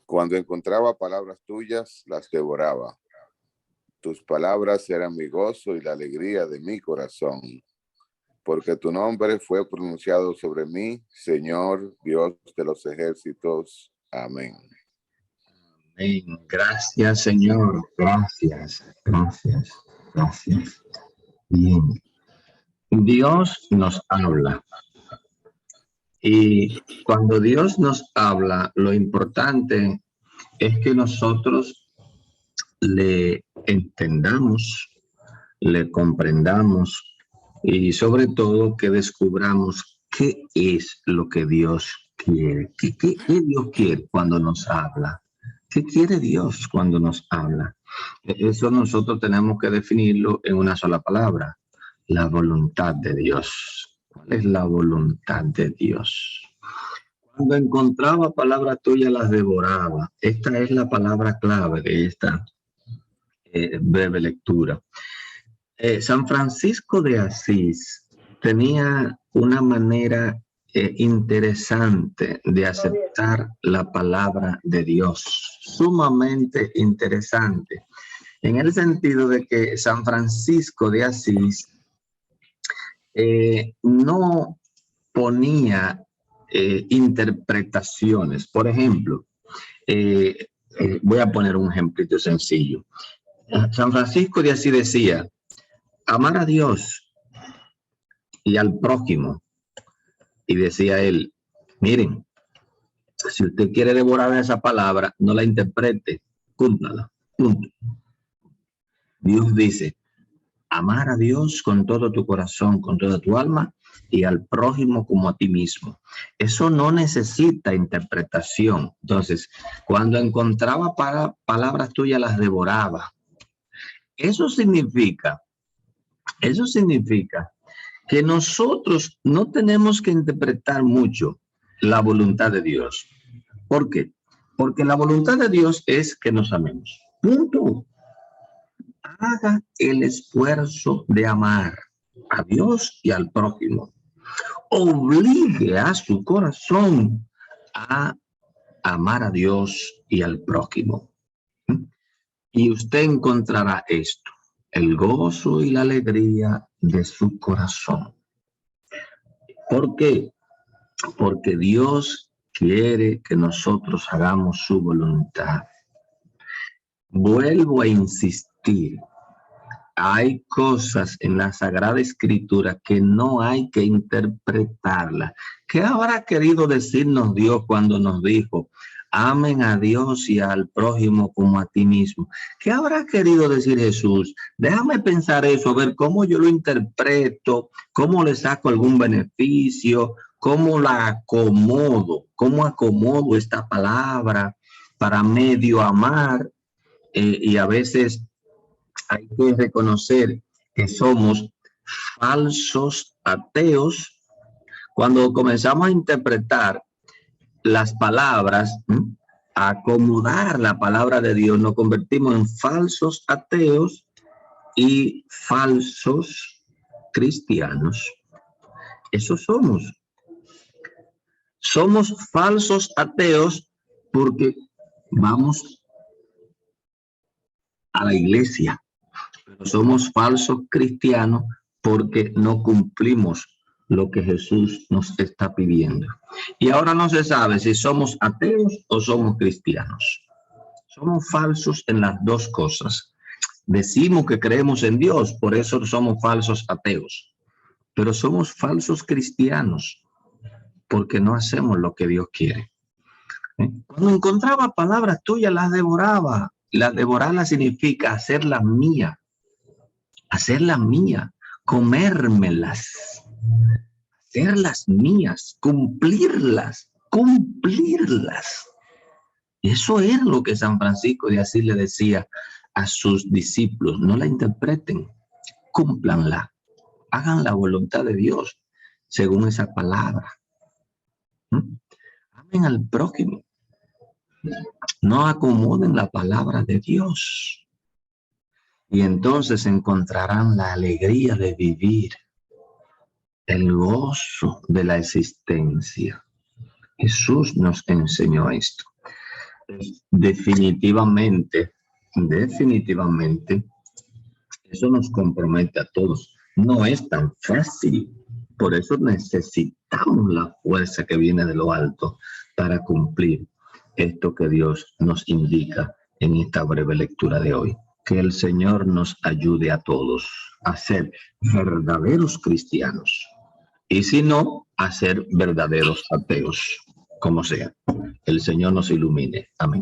Cuando encontraba palabras tuyas, las devoraba. Tus palabras eran mi gozo y la alegría de mi corazón, porque tu nombre fue pronunciado sobre mí, Señor, Dios de los ejércitos. Amén. Amén. Gracias, Señor. Gracias. Bien. Dios nos habla. Y cuando Dios nos habla, lo importante es que nosotros le entendamos, le comprendamos y sobre todo que descubramos qué es lo que Dios quiere. ¿Qué Dios quiere cuando nos habla? ¿Qué quiere Dios cuando nos habla? Eso nosotros tenemos que definirlo en una sola palabra: la voluntad de Dios. ¿Cuál es la voluntad de Dios? Cuando encontraba palabras tuyas, las devoraba. Esta es la palabra clave de esta breve lectura. San Francisco de Asís tenía una manera interesante de aceptar la palabra de Dios, sumamente interesante, en el sentido de que San Francisco de Asís no ponía interpretaciones. Por ejemplo, voy a poner un ejemplito sencillo. San Francisco de Asís decía: amar a Dios y al prójimo. Y decía él: miren, si usted quiere devorar esa palabra, no la interprete, cúmplala, punto. Dios dice: amar a Dios con todo tu corazón, con toda tu alma, y al prójimo como a ti mismo. Eso no necesita interpretación. Entonces, cuando encontraba palabras tuyas, las devoraba. Eso significa que nosotros no tenemos que interpretar mucho la voluntad de Dios. ¿Por qué? Porque la voluntad de Dios es que nos amemos. Punto. Haga el esfuerzo de amar a Dios y al prójimo. Obligue a su corazón a amar a Dios y al prójimo. Y usted encontrará esto: el gozo y la alegría de su corazón. ¿Por qué? Porque Dios quiere que nosotros hagamos su voluntad. Vuelvo a insistir: hay cosas en la Sagrada Escritura que no hay que interpretarlas. ¿Qué habrá querido decirnos Dios cuando nos dijo: amen a Dios y al prójimo como a ti mismo? ¿Qué habrá querido decir Jesús? Déjame pensar eso, a ver cómo yo lo interpreto, cómo le saco algún beneficio, cómo la acomodo, cómo acomodo esta palabra para medio amar. Y a veces hay que reconocer que somos falsos ateos cuando comenzamos a interpretar las palabras, a acomodar la palabra de Dios. Nos convertimos en falsos ateos y falsos cristianos. Eso somos. Somos falsos ateos porque vamos a la iglesia, pero somos falsos cristianos porque no cumplimos lo que Jesús nos está pidiendo. Y ahora no se sabe si somos ateos o somos cristianos. Somos falsos en las dos cosas. Decimos que creemos en Dios, por eso somos falsos ateos. Pero somos falsos cristianos porque no hacemos lo que Dios quiere. Cuando encontraba palabras tuyas, las devoraba. Devorarlas significa hacerlas mías. Hacerlas mías, comérmelas, hacerlas mías, cumplirlas. Eso es lo que San Francisco de Asís le decía a sus discípulos: no la interpreten, cúmplanla, hagan la voluntad de Dios según esa palabra. Amen al prójimo, no acomoden la palabra de Dios. Y entonces encontrarán la alegría de vivir el gozo de la existencia. Jesús nos enseñó esto. Definitivamente, eso nos compromete a todos. No es tan fácil. Por eso necesitamos la fuerza que viene de lo alto para cumplir esto que Dios nos indica en esta breve lectura de hoy. Que el Señor nos ayude a todos a ser verdaderos cristianos. Y si no, a ser verdaderos ateos, como sea. El Señor nos ilumine. Amén.